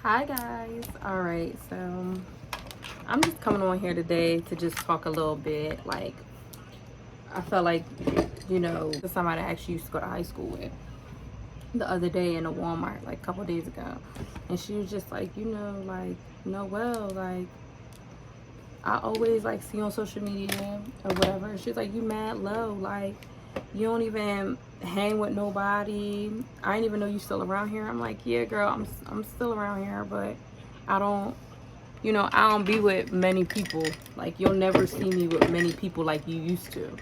Hi guys. All right, so I'm just coming on here today to just talk a little bit. Like, I felt like, somebody I actually used to go to high school with the other day in a Walmart, like a couple days ago, and she was just like, Noel, like I always like see you on social media or whatever. She's like, you mad low, like you don't even hang with nobody. I didn't even know you still around here. I'm like, yeah, girl, I'm still around here, but I don't, I don't be with many people. Like you'll never see me with many people like you used to.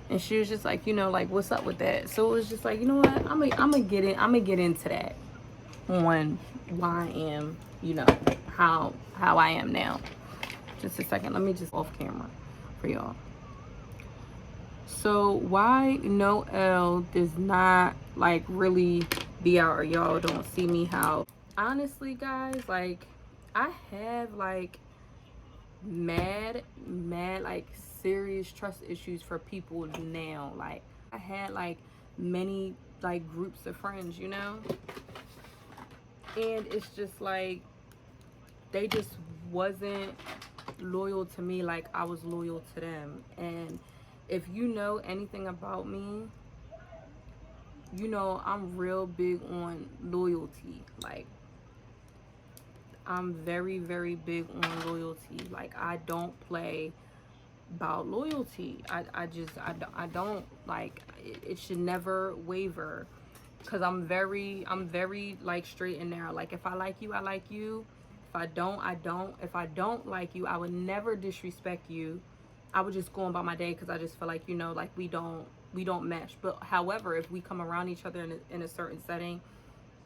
And she was just like, like what's up with that? So it was just like, you know what? I'm gonna get into that on why I am, how I am now. Just a second. Let me just off camera for y'all. So why Noel does not like really be out or y'all don't see me how? Honestly, guys, like I have like mad like serious trust issues for people now. Like I had like many like groups of friends, and it's just like they just wasn't loyal to me like I was loyal to them. And if you know anything about me, I'm real big on loyalty. Like I'm very, very big on loyalty. Like I don't play about loyalty. I don't like it should never waver because I'm very like straight and narrow. Like if I like you, I like you. If I don't, I don't. If I don't like you, I would never disrespect you. I would just go on by my day because I just feel like like we don't mesh. But however, if we come around each other in a certain setting,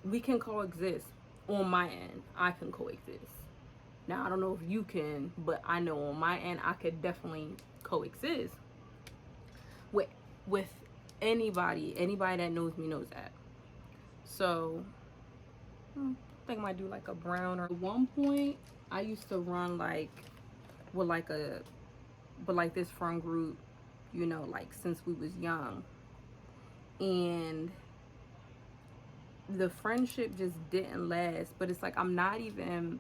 we can coexist. On my end, I can coexist. Now I don't know if you can, but I know on my end I could definitely coexist with with anybody. Anybody that knows me knows that. So I think I might do like a brown. Or at one point I used to run like with like a but like this friend group, like since we was young. And the friendship just didn't last. But it's like I'm not even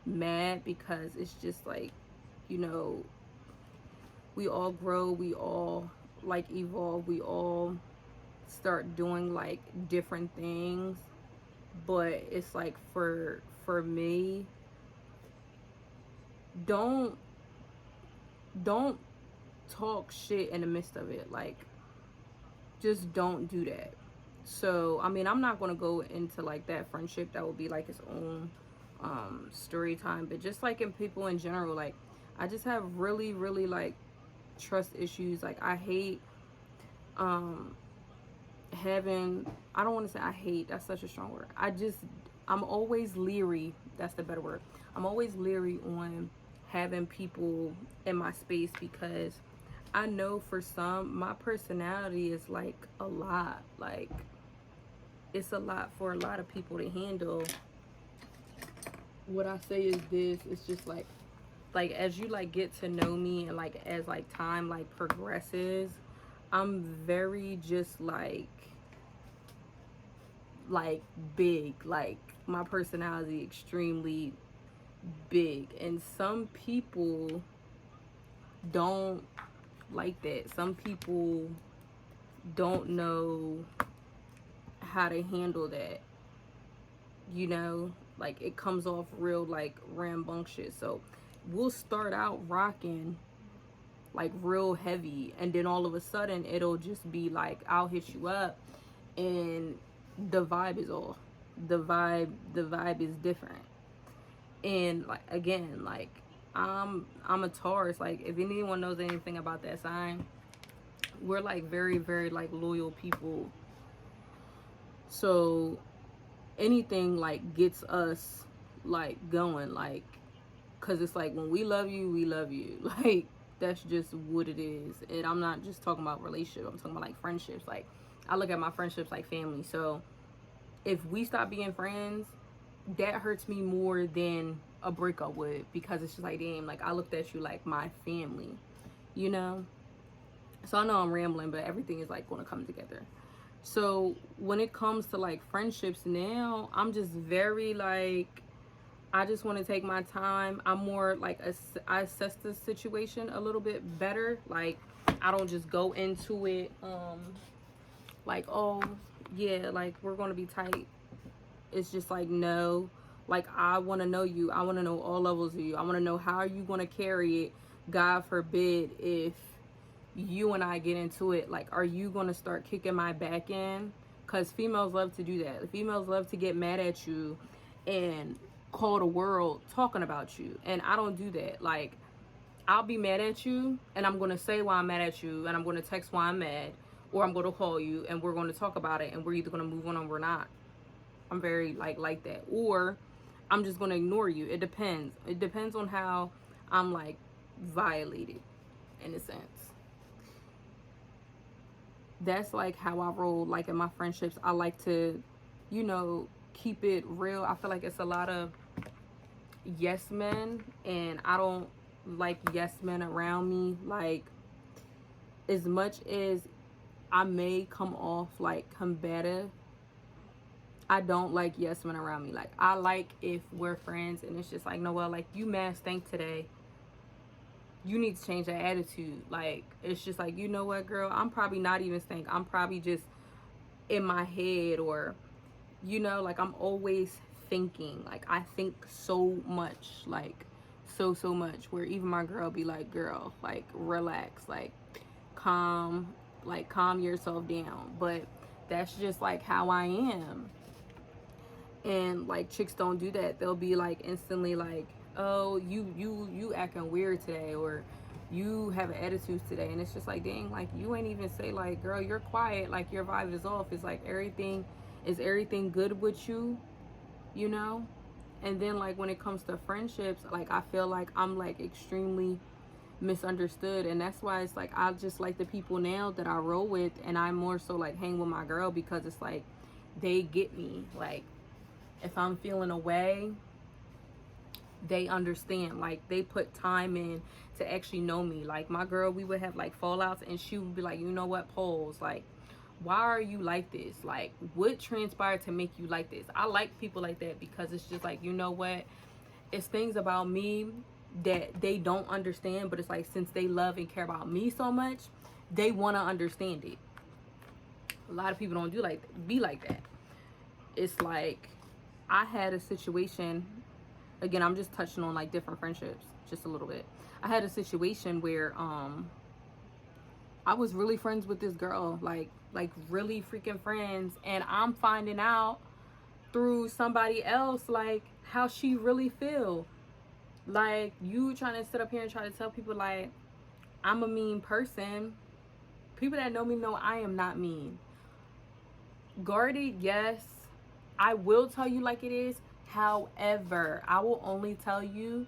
mad because it's just like, you know, we all grow, we all like evolve, we all start doing like different things. But it's like for me, don't don't talk shit in the midst of it. Like just don't do that. So I mean, I'm not gonna go into like that friendship. That would be like its own story time. But just like in people in general, like I just have really, really like trust issues. Like I hate um having, I don't want to say I hate, that's such a strong word. I'm always leery, that's the better word. I'm always leery on having people in my space because I know for some my personality is like a lot. Like it's a lot for a lot of people to handle. What I say is this, it's just like as you like get to know me and like as like time like progresses, I'm very just like big. Like my personality extremely big, and some people don't like that. Some people don't know how to handle that, like it comes off real like rambunctious. So we'll start out rocking like real heavy, and then all of a sudden it'll just be like I'll hit you up and the vibe is off. The vibe is different. And like again, like I'm a Taurus. Like if anyone knows anything about that sign, we're like very, very like loyal people. So anything like gets us like going, like because it's like when we love you, we love you. Like that's just what it is. And I'm not just talking about relationship, I'm talking about like friendships. Like I look at my friendships like family. So if we stop being friends, that hurts me more than a breakup would, because it's just like, damn, like I looked at you like my family, you know. So I know I'm rambling, but everything is like going to come together. So when it comes to like friendships now, I'm just very like, I just want to take my time. I'm more like, I assess the situation a little bit better. Like, I don't just go into it like, oh yeah, like we're gonna be tight. It's just like, no, like I want to know you. I want to know all levels of you. I want to know how are you going to carry it. God forbid if you and I get into it, like, are you going to start kicking my back in? Because females love to do that. Females love to get mad at you and call the world talking about you, and I don't do that. Like, I'll be mad at you and I'm going to say why I'm mad at you, and I'm going to text why I'm mad, or I'm going to call you and we're going to talk about it, and we're either going to move on or we're not. I'm very like that. Or I'm just gonna ignore you. It depends. It depends on how I'm like violated, in a sense. That's like how I roll. Like in my friendships, I like to, keep it real. I feel like it's a lot of yes men, and I don't like yes men around me. Like, as much as I may come off like combative, I don't like yes men around me. Like, I like if we're friends and it's just like, Noel, like, you mad stink today. You need to change that attitude. Like, it's just like, you know what, girl? I'm probably not even stink. I'm probably just in my head, or, like, I'm always thinking. Like, I think so much. Like, so much. Where even my girl be like, girl, like, relax. Like, calm yourself down. But that's just like how I am. And like, chicks don't do that. They'll be like instantly like, oh, you acting weird today, or you have an attitude today. And it's just like, dang, like, you ain't even say like, girl, you're quiet, like your vibe is off. It's like, everything good with you, you know? And then like when it comes to friendships, like, I feel like I'm like extremely misunderstood, and that's why it's like, I just like the people now that I roll with, and I more so like hang with my girl, because it's like, they get me. Like, if I'm feeling away, they understand. Like, they put time in to actually know me. Like, my girl, we would have like fallouts, and she would be like, you know what, Poles, like, why are you like this? Like, what transpired to make you like this? I like people like that, because it's just like, you know what, it's things about me that they don't understand, but it's like, since they love and care about me so much, they want to understand it. A lot of people don't be like that. It's like, I had a situation, again, I'm just touching on like different friendships just a little bit. I had a situation where I was really friends with this girl, like really freaking friends, and I'm finding out through somebody else like how she really feel. Like, you trying to sit up here and try to tell people like I'm a mean person. People that know me know I am not mean. Guarded, yes, I will tell you like it is. However, I will only tell you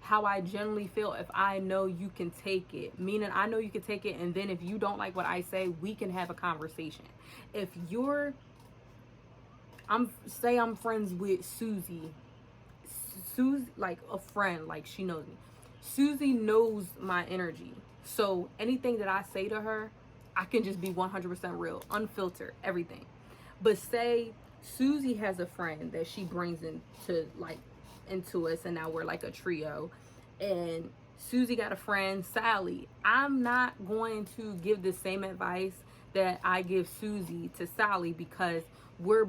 how I generally feel if I know you can take it. Meaning, I know you can take it, and then if you don't like what I say, we can have a conversation. If I'm friends with Susie, like a friend, like she knows me. Susie knows my energy. So anything that I say to her, I can just be 100% real, unfiltered, everything. But say Susie has a friend that she brings into us, and now we're like a trio, and Susie got a friend, Sally. I'm not going to give the same advice that I give Susie to Sally, because we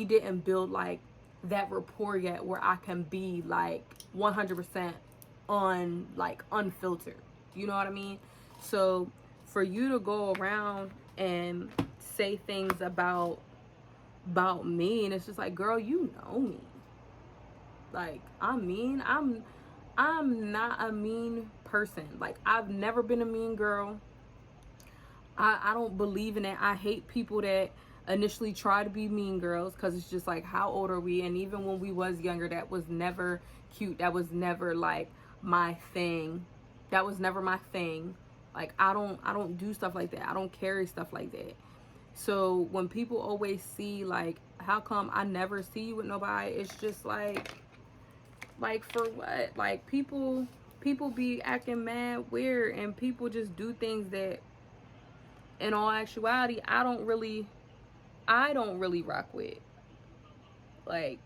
didn't build like that rapport yet where I can be like 100% unfiltered. You know what I mean? So for you to go around and say things about me, and it's just like, girl, you know me. Like, I'm not a mean person. Like, I've never been a mean girl. I don't believe in it. I hate people that initially try to be mean girls, because it's just like, how old are we? And even when we was younger, that was never cute. That was never like my thing. Like, I don't do stuff like that. I don't carry stuff like that. So when people always see like, how come I never see you with nobody? It's just like for what? Like, people be acting mad weird, and people just do things that in all actuality, I don't really rock with. Like,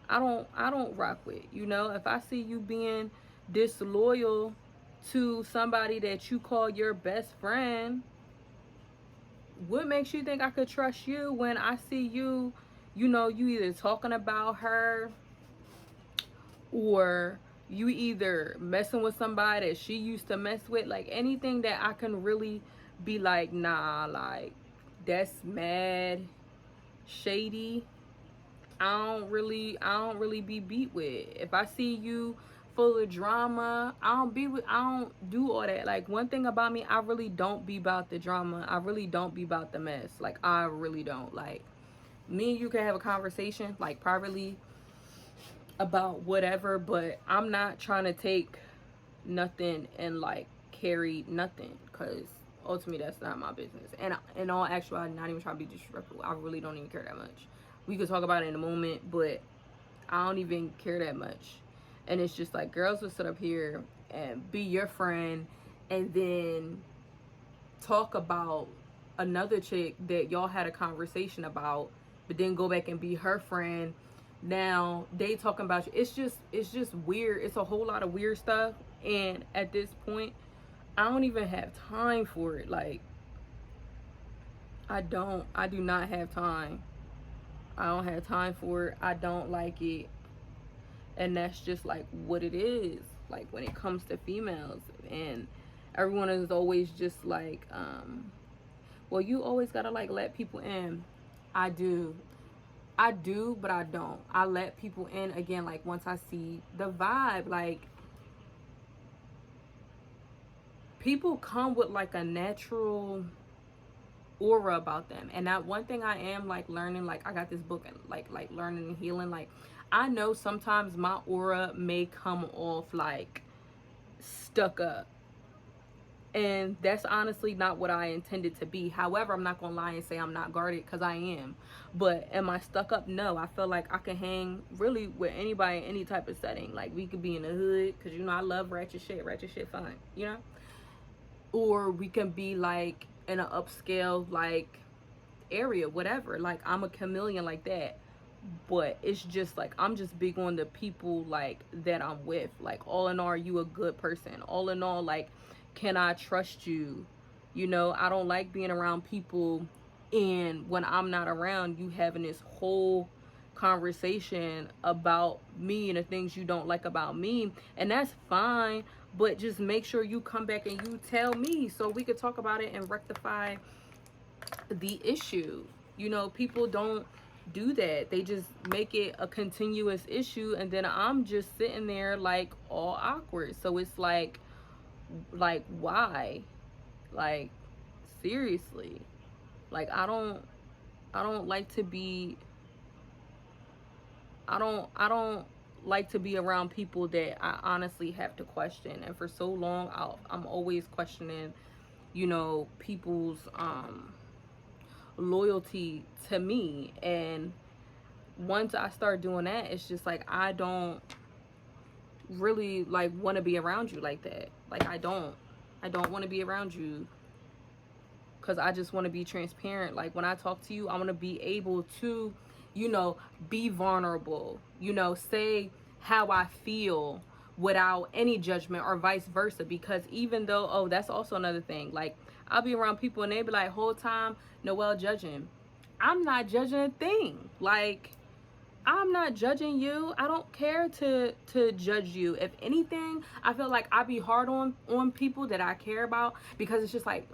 I don't rock with. You know, if I see you being disloyal to somebody that you call your best friend, what makes you think I could trust you when I see you, you know, you either talking about her, or you either messing with somebody that she used to mess with? Like, anything that I can really be like, nah, like, that's mad shady. I don't really be beat with. If I see you full of drama, I don't do all that. Like, one thing about me, I really don't be about the drama. I really don't be about the mess. Like, I really don't. Like, me and you can have a conversation, like, privately, about whatever, but I'm not trying to take nothing and, like, carry nothing, because ultimately that's not my business. And in all actuality, I'm not even trying to be disrespectful. I really don't even care that much. We could talk about it in a moment, but I don't even care that much. And it's just like, girls will sit up here and be your friend and then talk about another chick that y'all had a conversation about, but then go back and be her friend. Now they talking about you. It's just weird. It's a whole lot of weird stuff. And at this point, I don't even have time for it. Like, I do not have time. I don't have time for it. I don't like it. And that's just like what it is. Like, when it comes to females, and everyone is always just like, well, you always gotta, like, let people in. I do, but I don't. I let people in, again, like, once I see the vibe. Like, people come with, like, a natural aura about them. And that one thing I am, like, learning, like, I got this book, like learning and healing. Like, I know sometimes my aura may come off like stuck up, and that's honestly not what I intended to be. However, I'm not gonna lie and say I'm not guarded, because I am. But am I stuck up? No. I feel like I can hang really with anybody in any type of setting. Like, we could be in the hood, because, you know, I love ratchet shit fun, you know, or we can be like in an upscale, like, area, whatever. Like, I'm a chameleon like that. But it's just like, I'm just big on the people, like, that I'm with. Like, all in all, are you a good person? All in all, like, can I trust you? You know, I don't like being around people, and when I'm not around, you having this whole conversation about me and the things you don't like about me. And that's fine, but just make sure you come back and you tell me, so we could talk about it and rectify the issue. You know, people don't do that. They just make it a continuous issue, and then I'm just sitting there, like, all awkward. So it's like why? Like, seriously. Like, I don't like to be, I don't like to be around people that I honestly have to question. And for so long, I'm always questioning, you know, people's loyalty to me. And once I start doing that, it's just like, I don't really, like, want to be around you like that. Like, I don't want to be around you, because I just want to be transparent. Like, when I talk to you, I want to be able to, you know, be vulnerable, you know, say how I feel without any judgment, or vice versa. Because even though, oh, that's also another thing. Like, I'll be around people and they be like, whole time, Noelle judging. I'm not judging a thing. Like, I'm not judging you. I don't care to judge you. If anything, I feel like I be hard on people that I care about, because it's just like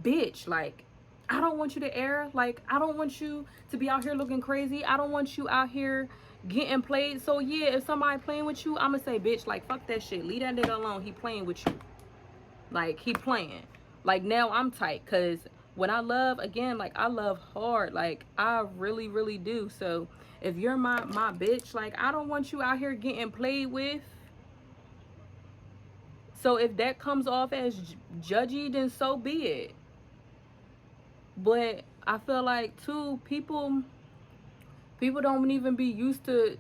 bitch, like, I don't want you to air. Like, I don't want you to be out here looking crazy. I don't want you out here getting played. So yeah, if somebody playing with you, I'ma say, bitch, like, fuck that shit. Leave that nigga alone. He playing with you. Like, he playing. Like, now I'm tight, because when I love, again, like, I love hard. Like, I really, really do. So if you're my bitch, like, I don't want you out here getting played with. So if that comes off as judgy, then so be it. But I feel like, too, people don't even be used to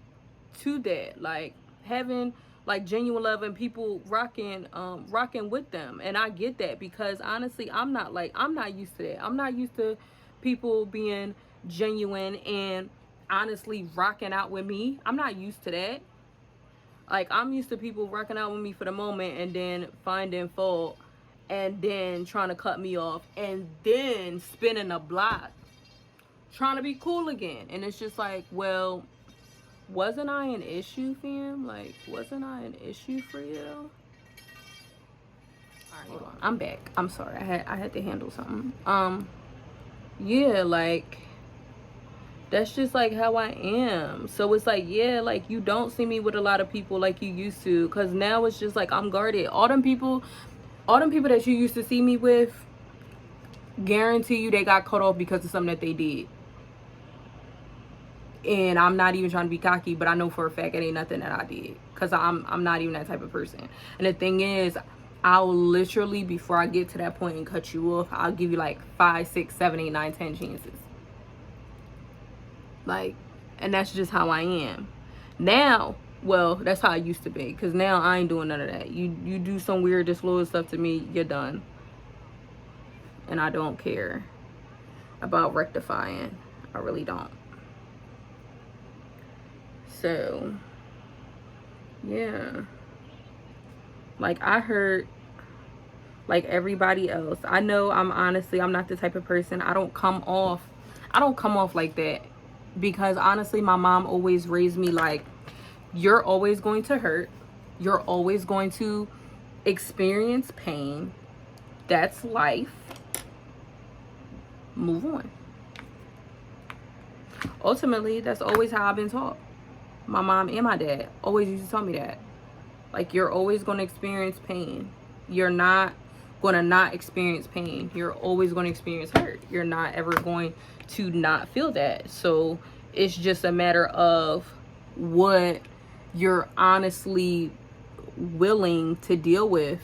that. Like, having like genuine love and people rocking with them. And I get that, because honestly, I'm not used to that. I'm not used to people being genuine and honestly rocking out with me. I'm not used to that. Like, I'm used to people rocking out with me for the moment and then finding fault and then trying to cut me off and then spinning a block trying to be cool again. And it's just like, well, wasn't I an issue, fam? Like, wasn't I an issue for you? Alright, hold on. I'm back. I'm sorry. I had to handle something. Yeah, like, that's just like how I am. So it's like, yeah, like, you don't see me with a lot of people like you used to, because now it's just like I'm guarded. All them people that you used to see me with, guarantee you they got cut off because of something that they did. And I'm not even trying to be cocky, but I know for a fact it ain't nothing that I did, because I'm not even that type of person. And the thing is, I'll literally, before I get to that point and cut you off, I'll give you like 5, 6, 7, 8, 9, 10 chances. Like, and that's just how I am now. Well, that's how I used to be, because now I ain't doing none of that. You do some weird disloyal stuff to me, you're done. And I don't care about rectifying. I really don't. So yeah, like, I heard like everybody else. I know I'm not the type of person. I don't come off like that, because honestly, my mom always raised me like, you're always going to hurt, you're always going to experience pain, that's life, move on. Ultimately, that's always how I've been taught. My mom and my dad always used to tell me that. Like, you're always going to experience pain. You're not going to not experience pain. You're always going to experience hurt. You're not ever going to not feel that. So it's just a matter of what you're honestly willing to deal with.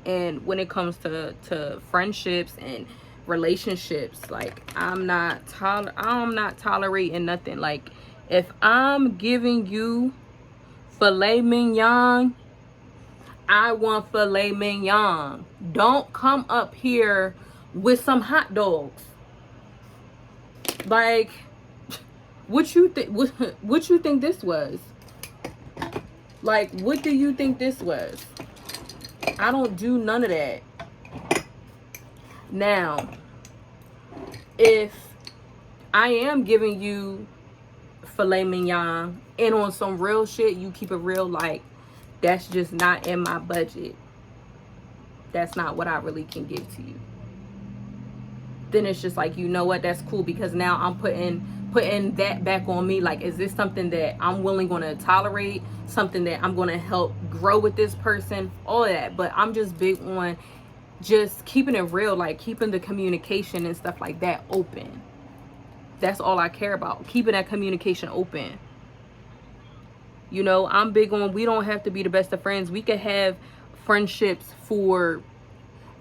And when it comes to friendships and relationships, like, I'm not tolerating nothing. Like, if I'm giving you filet mignon, I want filet mignon. Don't come up here with some hot dogs. Like, what you think? What you think this was? Like, what do you think this was? I don't do none of that. Now, if I am giving you filet mignon and on some real shit, you keep it real, like, that's just not in my budget, that's not what I really can give to you, then it's just like, you know what, that's cool, because now I'm putting that back on me. Like, is this something that I'm willing going to tolerate, something that I'm going to help grow with this person, all of that. But I'm just big on just keeping it real, like keeping the communication and stuff like that open. That's all I care about, keeping that communication open. You know, I'm big on, we don't have to be the best of friends. We could have friendships for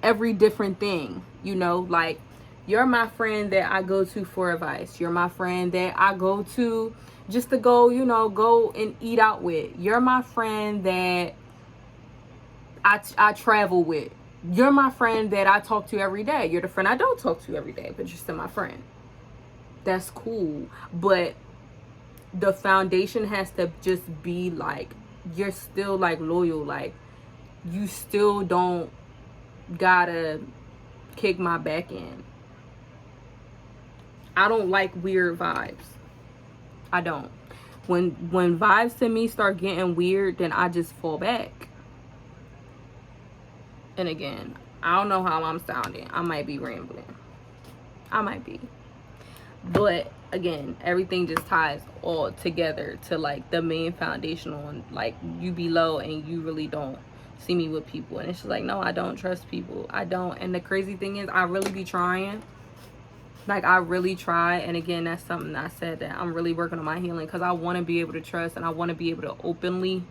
every different thing, you know, like, you're my friend that I go to for advice. You're my friend that I go to just to go, you know, go and eat out with. You're my friend that I travel with. You're my friend that I talk to every day. You're the friend I don't talk to every day, but you're still my friend. That's cool. But the foundation has to just be like, you're still like loyal. Like, you still don't gotta kick my back in. I don't like weird vibes. I don't. When vibes to me start getting weird, then I just fall back. And again, I don't know how I'm sounding. I might be rambling. I might be. But again, everything just ties all together to like the main foundational, and like, you be low and you really don't see me with people. And it's just like, no, I don't trust people. I don't. And the crazy thing is, I really be trying. Like, I really try. And again, that's something I said, that I'm really working on my healing, because I want to be able to trust, and I want to be able to openly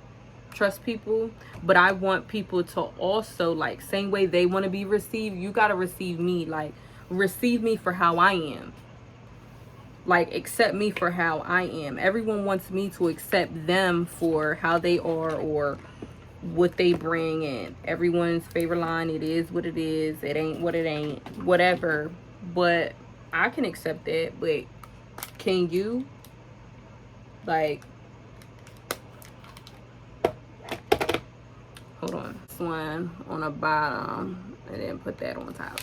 trust people. But I want people to also, like, same way they want to be received, you got to receive me. Like, receive me for how I am. like accept me for how I am. Everyone wants me to accept them for how they are or what they bring in. Everyone's favorite line, it is what it is, it ain't what it ain't, whatever. But I can accept that, but can you? Like, hold on. This one on the bottom and then put that on top.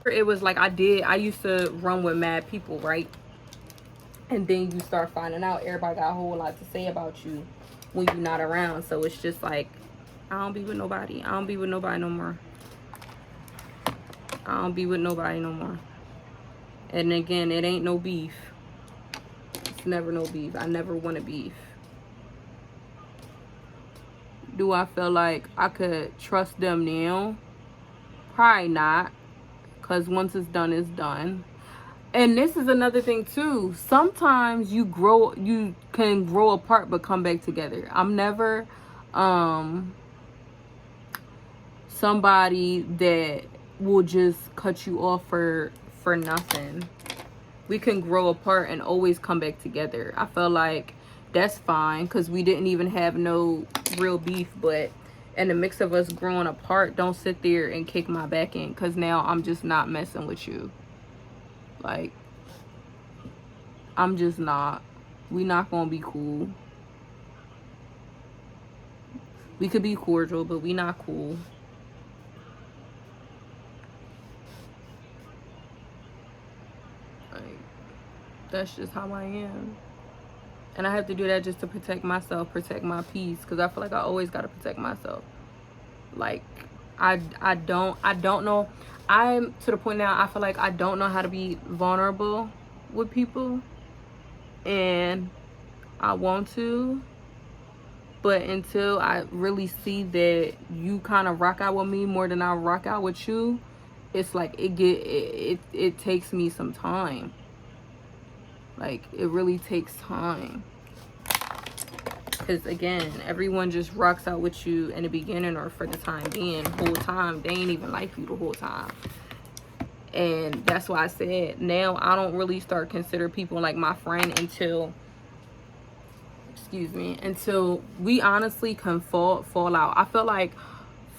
It was like I used to run with mad people, right? And then you start finding out everybody got a whole lot to say about you when you're not around. So it's just like, I don't be with nobody. I don't be with nobody no more. I don't be with nobody no more. And again, it ain't no beef. It's never no beef. I never want a beef. Do I feel like I could trust them now? Probably not. Because once it's done, it's done. And this is another thing too. Sometimes you can grow apart but come back together. I'm never somebody that will just cut you off for nothing. We can grow apart and always come back together. I feel like that's fine because we didn't even have no real beef. But in the mix of us growing apart, don't sit there and kick my back in because now I'm just not messing with you. Like, I'm just not. We not gonna be cool. We could be cordial, but we not cool. Like, that's just how I am. And I have to do that just to protect myself, protect my peace, because I feel like I always gotta protect myself. Like, I don't know. I'm to the point now I feel like I don't know how to be vulnerable with people, and I want to, but until I really see that you kind of rock out with me more than I rock out with you, it's like it takes me some time. Like, it really takes time. Because again, everyone just rocks out with you in the beginning or for the time being. The whole time, they ain't even like you the whole time. And that's why I said now I don't really start consider people like my friend until, until we honestly can fall out. I feel like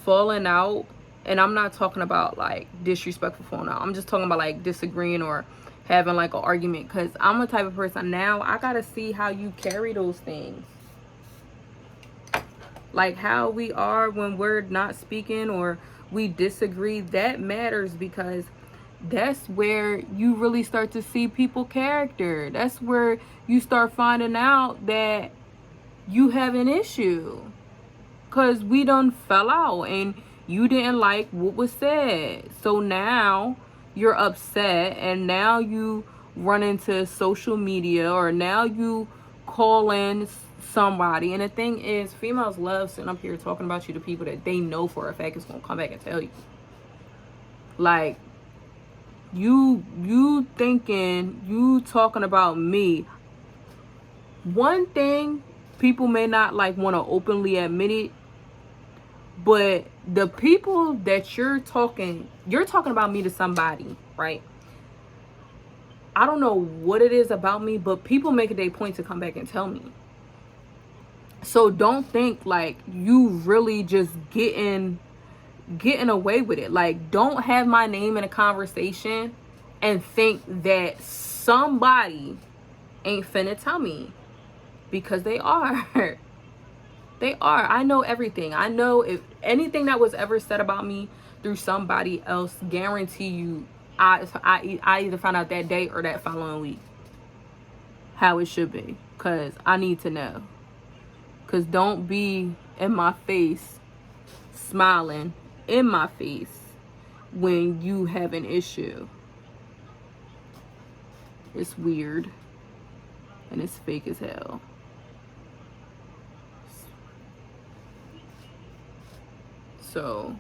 falling out, and I'm not talking about like disrespectful falling out. I'm just talking about like disagreeing or having like an argument. Because I'm a type of person now, I gotta see how you carry those things. Like how we are when we're not speaking or we disagree, that matters, because that's where you really start to see people's character. That's where you start finding out that you have an issue. Because we done fell out and you didn't like what was said. So now you're upset, and now you run into social media, or now you call in somebody. And the thing is, females love sitting up here talking about you to people that they know for a fact is gonna come back and tell you. Like, you thinking you talking about me. One thing, people may not like want to openly admit it, but the people that you're talking about me to somebody, right? I don't know what it is about me, but people make it their point to come back and tell me. So don't think like you really just getting away with it. Like, don't have my name in a conversation and think that somebody ain't finna tell me, because they are. They are. I know everything. I know if anything that was ever said about me through somebody else, guarantee you I either found out that day or that following week how it should be, because I need to know. Because don't be in my face smiling in my face when you have an issue. It's weird and it's fake as hell. So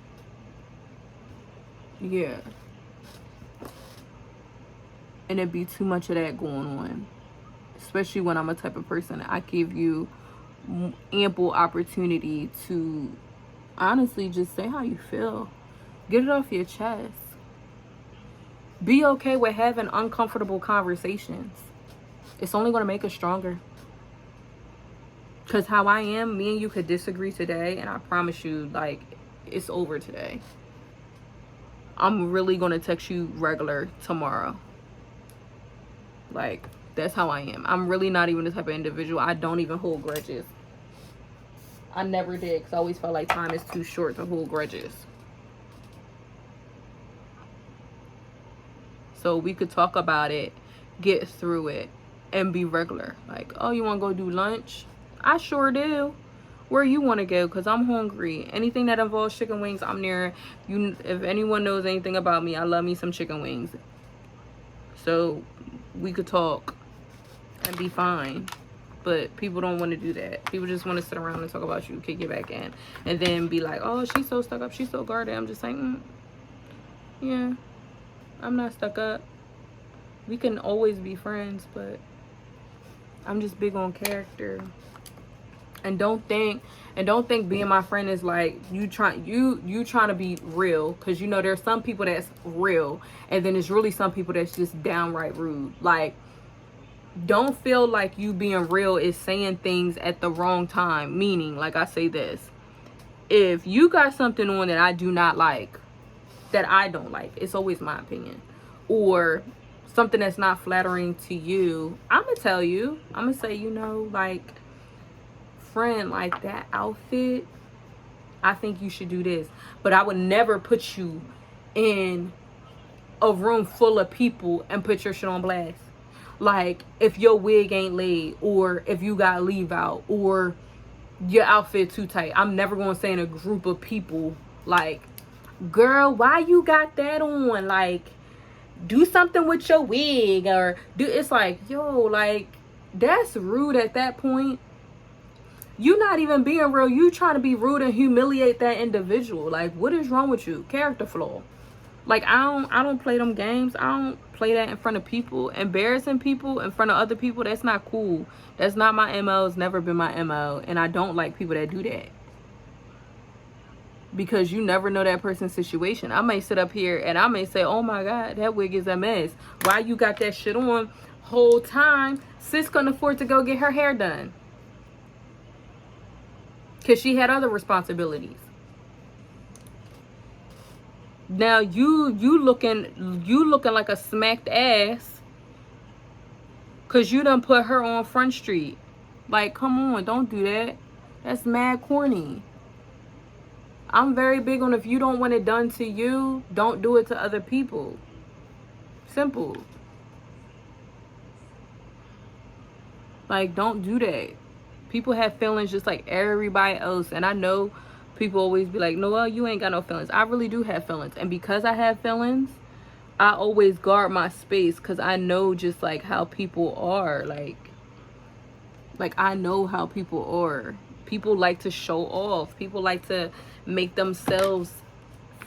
yeah, and it'd be too much of that going on, especially when I'm a type of person. I give you ample opportunity to honestly just say how you feel. Get it off your chest. Be okay with having uncomfortable conversations. It's only going to make us stronger. Because how I am, me and you could disagree today, and I promise you, like, it's over today. I'm really going to text you regular tomorrow. Like, that's how I am. I'm really not even the type of individual. I don't even hold grudges. I never did, because I always felt like time is too short to hold grudges. So we could talk about it, get through it, and be regular. Like, oh, you want to go do lunch? I sure do. Where you want to go? Because I'm hungry. Anything that involves chicken wings, I'm there. You, if anyone knows anything about me, I love me some chicken wings. So we could talk and be fine. But people don't want to do that. People just want to sit around and talk about you, kick you back in, and then be like, oh, she's so stuck up, she's so guarded. I'm just like, yeah, I'm not stuck up. We can always be friends, but I'm just big on character. And don't think being my friend is like you trying to be real, because you know there's some people that's real, and then there's really some people that's just downright rude. Like, don't feel like you being real is saying things at the wrong time. Meaning, like I say this, if you got something on that I do not like, that I don't like, it's always my opinion, or something that's not flattering to you, I'm gonna tell you. I'm gonna say, you know, like, friend, like, that outfit, I think you should do this. But I would never put you in a room full of people and put your shit on blast. Like, if your wig ain't laid, or if you got leave out, or your outfit too tight, I'm never gonna say in a group of people, like, girl, why you got that on? Like, do something with your wig, or do. It's like, yo, like, that's rude at that point. You not even being real. You trying to be rude and humiliate that individual. Like, what is wrong with you? Character flaw. Like, I don't play them games. I don't play that in front of people. Embarrassing people in front of other people, that's not cool. That's not my MO. It's never been my MO. And I don't like people that do that. Because you never know that person's situation. I may sit up here and I may say, oh my God, that wig is a mess. Why you got that shit on whole time? Sis couldn't afford to go get her hair done, because she had other responsibilities. Now you looking like a smacked ass because you done put her on Front Street. Like, come on, don't do that. That's mad corny. I'm very big on, if you don't want it done to you, don't do it to other people. Simple. Like, don't do that. People have feelings just like everybody else. And I know people always be like, Noelle, you ain't got no feelings. I really do have feelings. And because I have feelings, I always guard my space, because I know just like how people are. Like I know how people are. People like to show off. People like to make themselves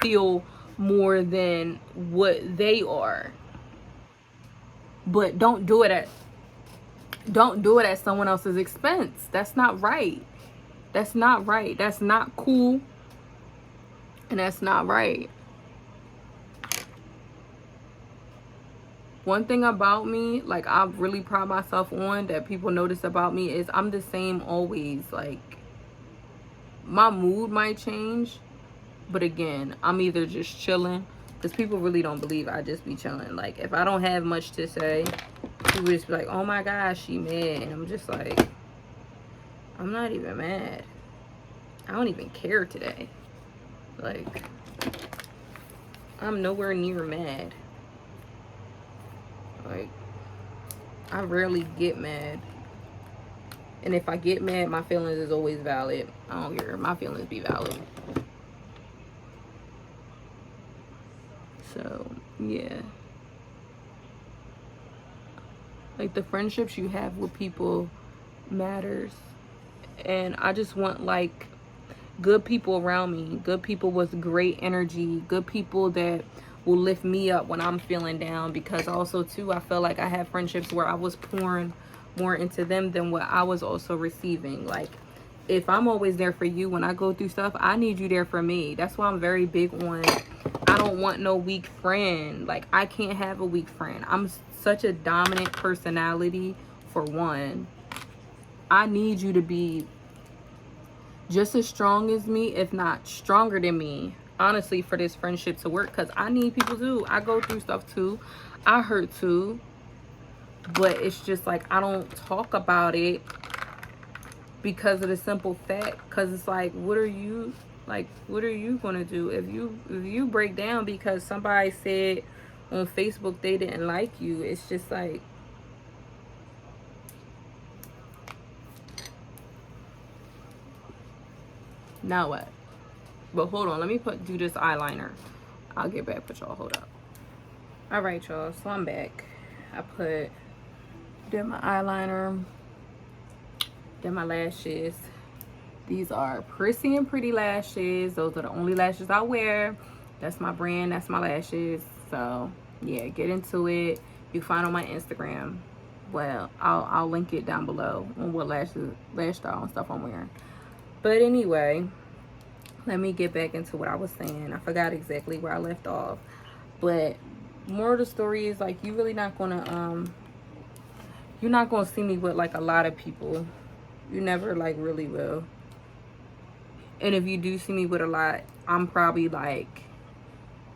feel more than what they are. But don't do it at someone else's expense. That's not right. That's not right. That's not cool. And that's not right. One thing about me, like, I really pride myself on, that people notice about me, is I'm the same always. Like, my mood might change, but again, I'm either just chilling, because people really don't believe I just be chilling. Like, if I don't have much to say, people just be like, oh my gosh, she mad. And I'm just like, I'm not even mad. I don't even care today. Like, I'm nowhere near mad. Like, I rarely get mad. And if I get mad, my feelings is always valid. I don't care. My feelings be valid. So, yeah. Like, the friendships you have with people matters. And I just want, like, good people around me. Good people with great energy. Good people that will lift me up when I'm feeling down. Because also, too, I feel like I have friendships where I was pouring more into them than what I was also receiving. Like, if I'm always there for you when I go through stuff, I need you there for me. That's why I'm very big on, I don't want no weak friend. Like, I can't have a weak friend. I'm such a dominant personality, for one. I need you to be just as strong as me, if not stronger than me, honestly, for this friendship to work. Because I need people too. I go through stuff too. I hurt too. But it's just like, I don't talk about it because of the simple fact. Because it's like, what are you gonna do if you break down because somebody said on Facebook they didn't like you? It's just like, now what? But hold on, let me do this eyeliner. I'll get back with y'all. Hold up. All right, y'all, so I'm back. I did my eyeliner, did my lashes. These are Prissy and Pretty lashes. Those are the only lashes I wear. That's my brand, that's my lashes. So yeah, get into it. You can find on my Instagram. Well, I'll link it down below on what lash style and stuff I'm wearing. But anyway, let me get back into what I was saying. I forgot exactly where I left off. But more of the story is like, you're not gonna see me with like a lot of people. You never like really will. And if you do see me with a lot, I'm probably like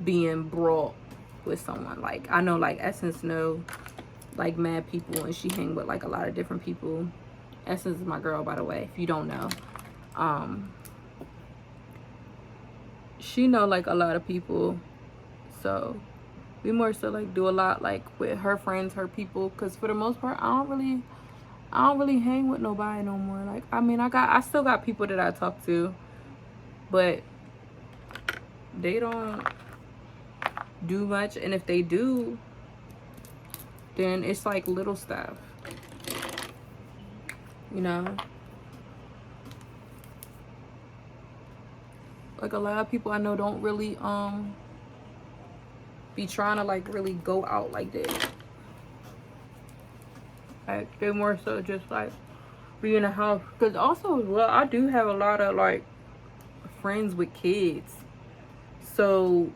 being brought with someone. Like, I know like Essence know like mad people, and she hang with like a lot of different people. Essence is my girl, by the way, if you don't know. She know like a lot of people, so we more so like do a lot like with her friends, her people, because for the most part I don't really hang with nobody no more. Like, I mean, I still got people that I talk to, but they don't do much. And if they do, then it's like little stuff, you know. Like, a lot of people I know don't really be trying to like really go out like that. Like, they more so just like be in the house. Because also as well, I do have a lot of like friends with kids, so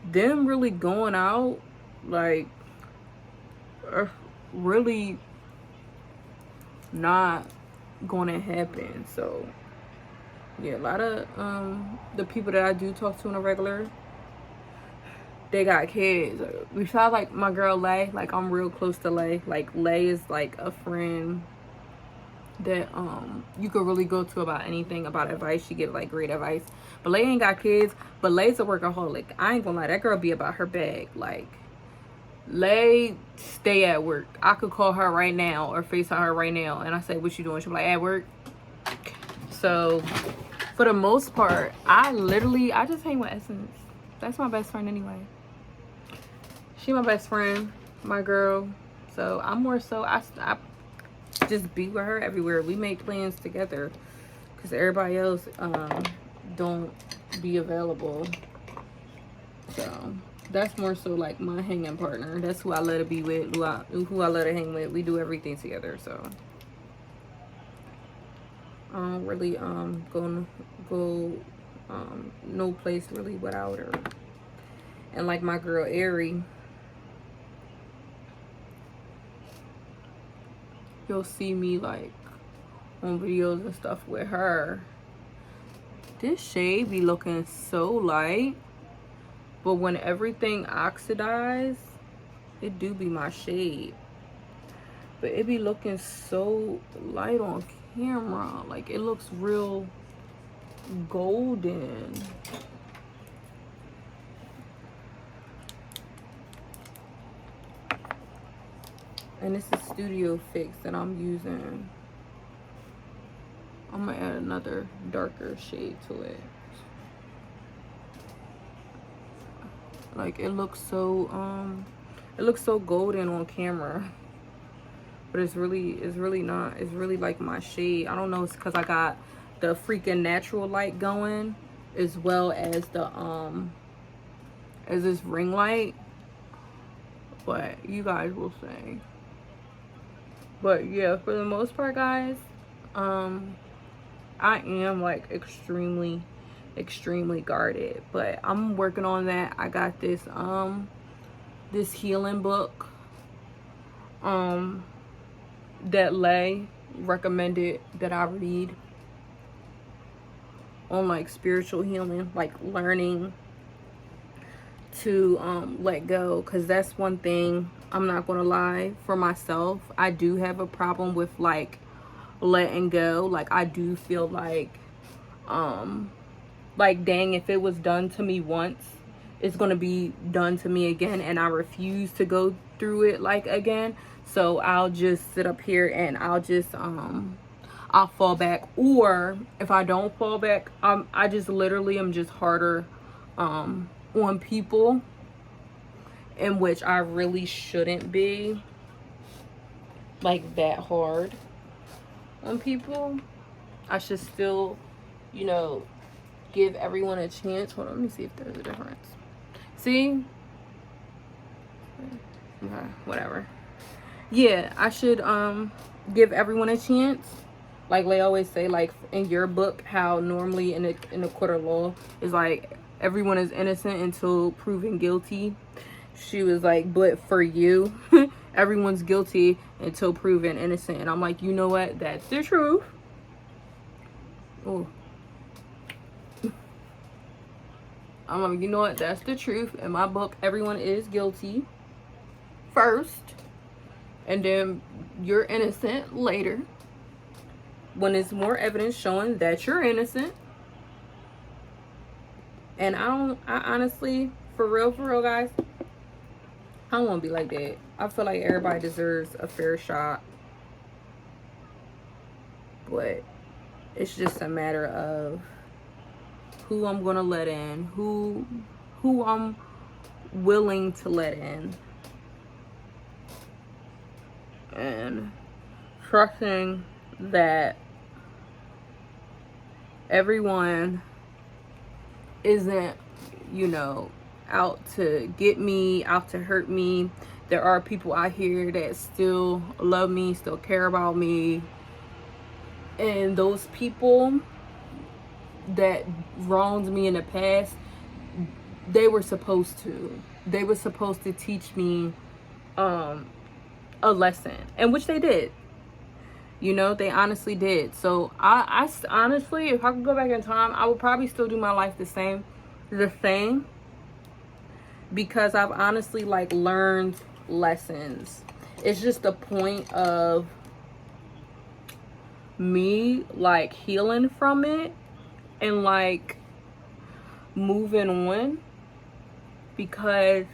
them really going out like are really not gonna happen. So yeah, a lot of the people that I do talk to on a regular, they got kids. Besides like my girl Lay, like I'm real close to Lay. Like, Lay is like a friend that you could really go to about anything, about advice. She give like great advice. But Lay ain't got kids, but Lay's a workaholic. I ain't gonna lie, that girl be about her bag. Like, Lay stay at work. I could call her right now or FaceTime her right now and I say, what you doing? She'll be like, at work. So for the most part, I just hang with Essence. That's my best friend anyway. She my best friend, my girl. So I'm more so, I just be with her everywhere. We make plans together because everybody else don't be available. So that's more so like my hanging partner. That's who I let her be with, who I let her hang with. We do everything together. So I don't really go no place really without her. And like my girl Ari, you'll see me like on videos and stuff with her. This shade be looking so light, but when everything oxidized, it do be my shade. But it be looking so light on camera. Like, it looks real golden. And this is Studio Fix that I'm using. I'm gonna add another darker shade to it. Like, it looks so golden on camera, but it's really not. It's really like my shade. I don't know, it's because I got the freaking natural light going, as well as the as this ring light. But you guys will see. But yeah, for the most part, guys, I am like extremely extremely guarded. But I'm working on that. I got this this healing book that Lay recommended that I read on like spiritual healing, like learning to let go, because that's one thing, I'm not gonna lie, for myself, I do have a problem with like letting go. Like I do feel like dang, if it was done to me once, it's gonna be done to me again, and I refuse to go through it like again. So I'll just sit up here and I'll just I'll fall back. Or if I don't fall back, I just literally am just harder on people, in which I really shouldn't be like that hard on people. I should still, you know, give everyone a chance. Hold on, let me see if there's a difference. See? Okay, whatever. Yeah, I should give everyone a chance. Like they always say, like in your book, how normally in the court of law is like everyone is innocent until proven guilty. She was like, but for you, everyone's guilty until proven innocent. And I'm like, you know what? That's the truth. Oh. I'm like, you know what? That's the truth. In my book, everyone is guilty first, and then you're innocent later, when it's more evidence showing that you're innocent. And I honestly, for real, guys, I don't want to be like that. I feel like everybody deserves a fair shot, but it's just a matter of who I'm gonna let in, who I'm willing to let in, and trusting that everyone isn't, you know, out to get me, out to hurt me. There are people out here that still love me, still care about me, and those people that wronged me in the past, they were supposed to teach me a lesson, and which they did. You know, they honestly did. So I honestly, if I could go back in time, I would probably still do my life the same, because I've honestly like learned lessons. It's just the point of me like healing from it and like moving on, because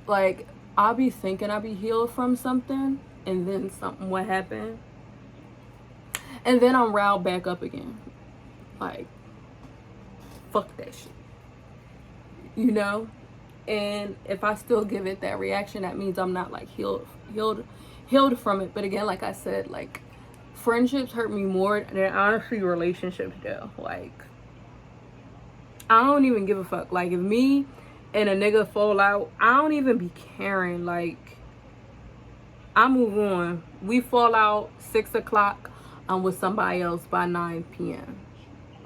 like I'll be thinking I'll be healed from something, and then something will happen, and then I'm riled back up again. Like, fuck that shit, you know. And if I still give it that reaction, that means I'm not like healed from it. But again, like I said, like friendships hurt me more than honestly relationships do. Like, I don't even give a fuck. Like, if me and a nigga fall out, I don't even be caring. Like, I move on. We fall out 6 o'clock, I'm with somebody else by 9 p.m.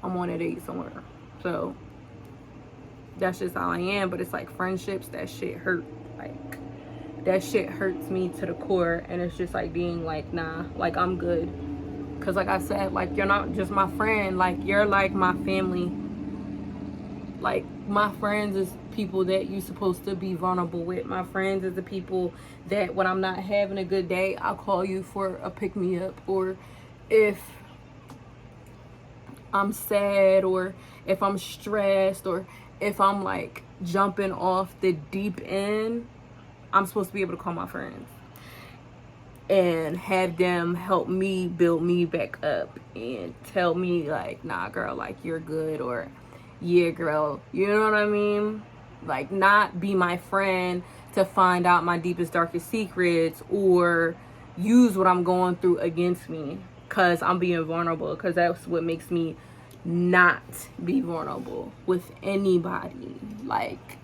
I'm on a date somewhere. So that's just how I am. But it's like friendships, that shit hurt. Like, that shit hurts me to the core. And it's just like being like, nah, like I'm good. Because like I said, like, you're not just my friend. Like, you're like my family. Like, my friends is people that you're supposed to be vulnerable with. My friends is the people that when I'm not having a good day, I'll call you for a pick-me-up. Or if I'm sad, or if I'm stressed, or if I'm like jumping off the deep end, I'm supposed to be able to call my friends and have them help me build me back up and tell me like, nah girl, like you're good, or yeah girl, you know what I mean? Like, not be my friend to find out my deepest, darkest secrets, or use what I'm going through against me because I'm being vulnerable, because that's what makes me not be vulnerable with anybody. Like,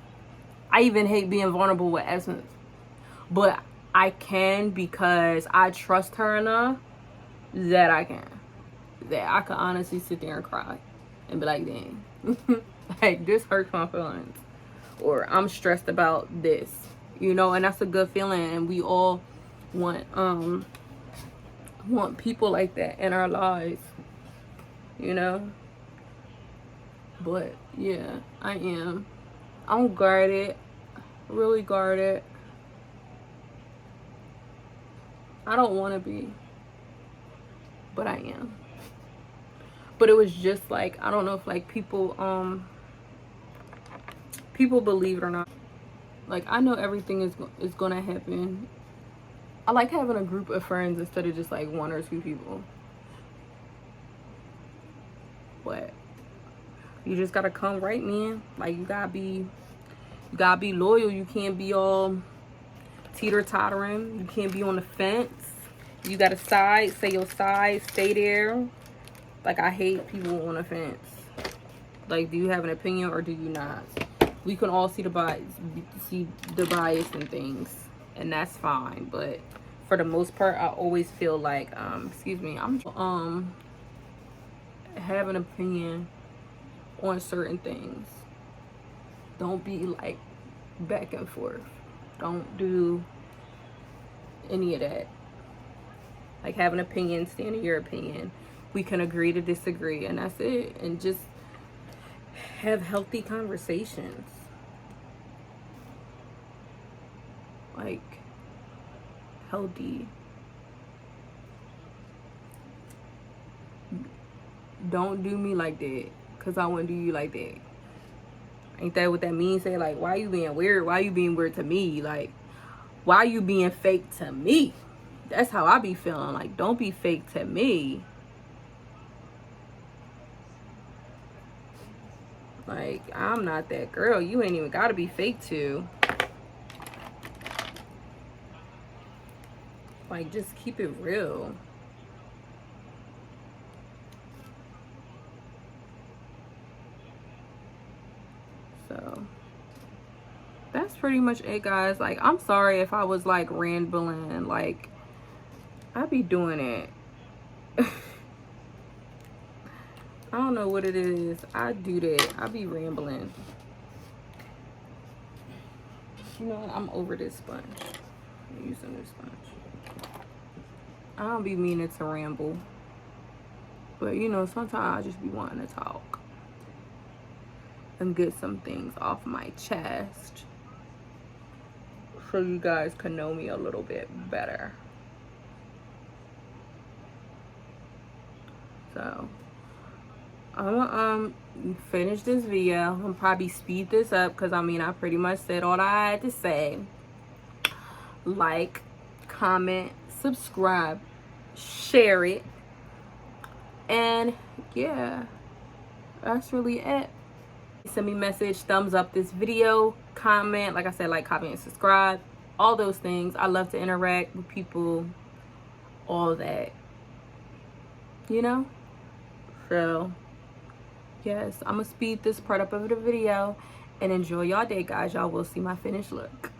I even hate being vulnerable with Essence, but I can because I trust her enough that I can. that I could honestly sit there and cry and be like, dang, like this hurts my feelings, or I'm stressed about this, you know. And that's a good feeling, and we all want people like that in our lives, you know. But yeah, I'm guarded, really guarded. I don't want to be, but I am. But it was just like, I don't know if like people believe it or not. Like, I know everything is gonna happen. I like having a group of friends instead of just like one or two people. But you just gotta come right, man. Like, you gotta be loyal. You can't be all teeter-tottering. You can't be on the fence. You gotta say your side, stay there. Like, I hate people on the fence. Like, do you have an opinion or do you not? We can all see the bias in things, and that's fine. But for the most part, I always feel like, excuse me, I'm have an opinion on certain things. Don't be like back and forth. Don't do any of that. Like, have an opinion, stand in your opinion. We can agree to disagree, and that's it. And just have healthy conversations. Like, healthy. Don't do me like that, because I wouldn't do you like that. Ain't that what that means? Say, like, why you being weird? Why you being weird to me? Like, why you being fake to me? That's how I be feeling. Like, don't be fake to me. Like, I'm not that girl. You ain't even gotta be fake to. Like, just keep it real. So that's pretty much it, guys. Like, I'm sorry if I was like rambling. Like, I be doing it. I don't know what it is. I do that. I be rambling. You know what? I'm over this sponge. I'm using this sponge. I don't be meaning to ramble. But, you know, sometimes I just be wanting to talk and get some things off my chest, so you guys can know me a little bit better. So I'm gonna finish this video. I'm probably speed this up, because I mean, I pretty much said all I had to say. Like, comment, subscribe, share it, and yeah, that's really it. Send me a message, thumbs up this video, comment, like I said, like, comment, and subscribe, all those things. I love to interact with people, all that, you know. So yes, I'm gonna speed this part up of the video, and enjoy y'all day, guys. Y'all will see my finished look.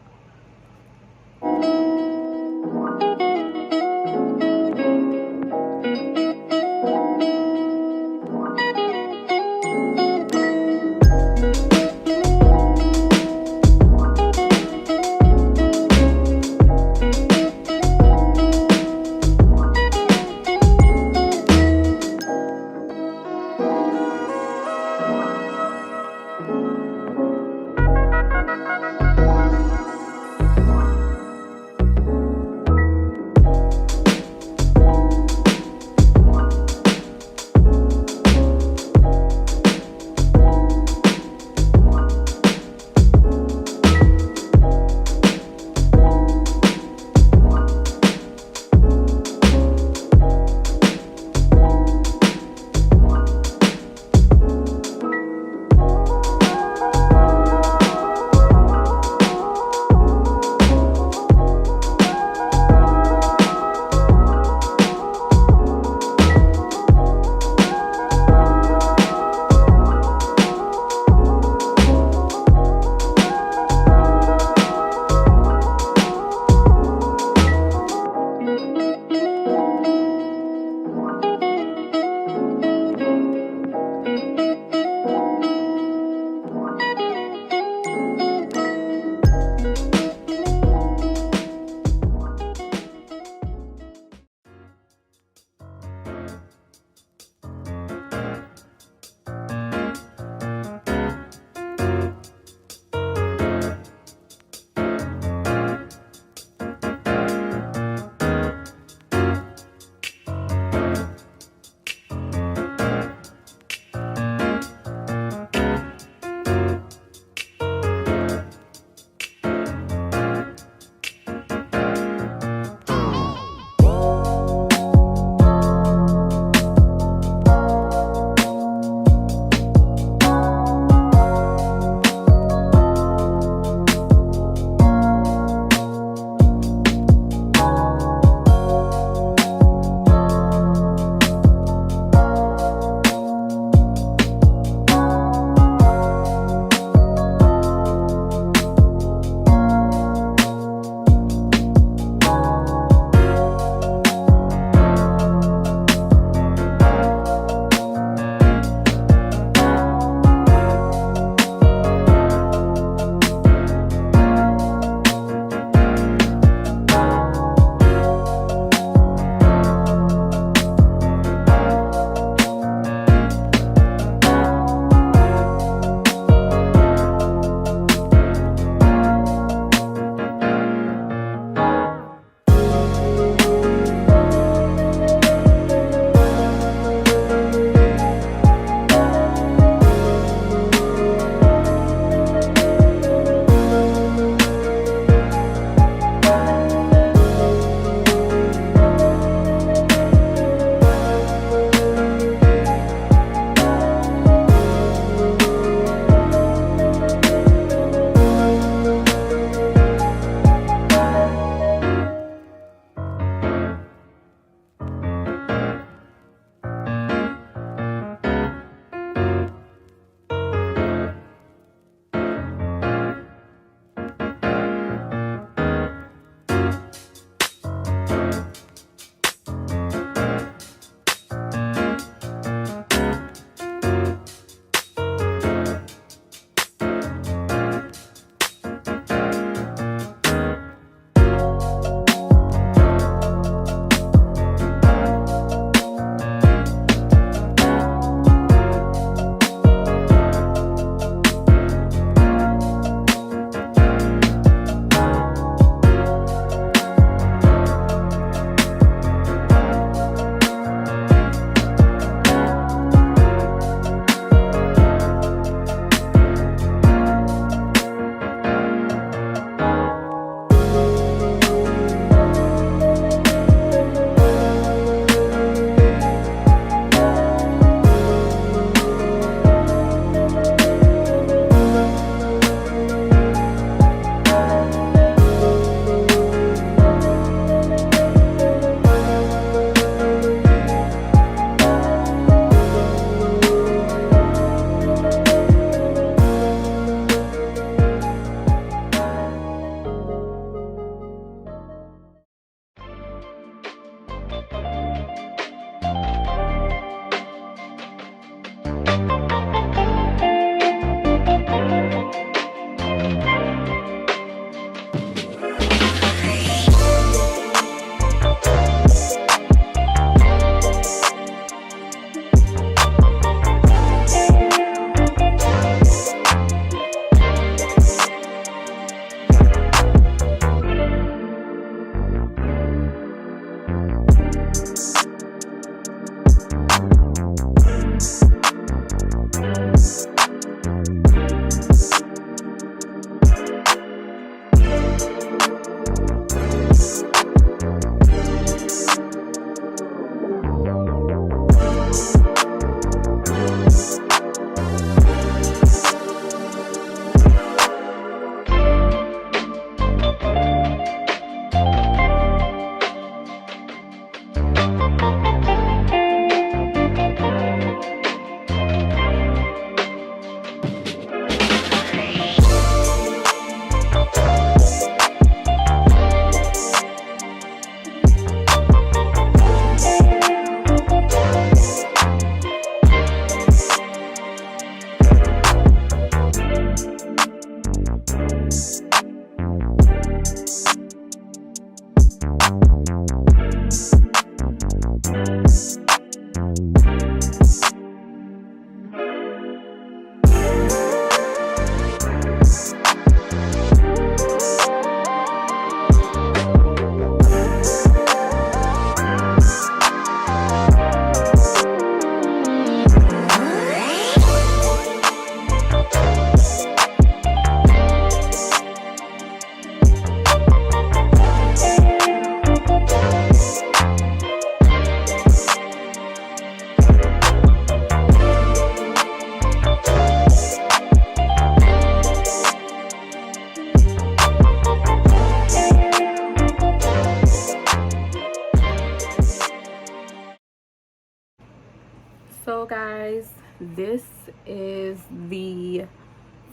guys, this is the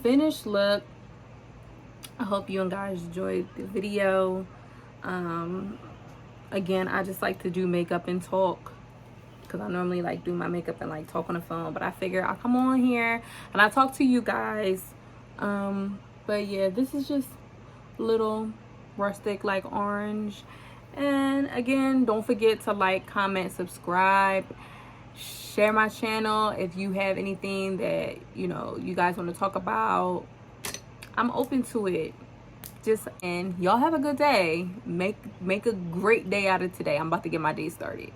finished look. I hope you guys enjoyed the video. Again, I just like to do makeup and talk, because I normally like do my makeup and like talk on the phone, but I figure I'll come on here and I talk to you guys. But yeah, this is just little rustic like orange. And again, don't forget to like, comment, subscribe, share my channel. If you have anything that you guys want to talk about, I'm open to it. And y'all have a good day. Make a great day out of today. I'm about to get my day started.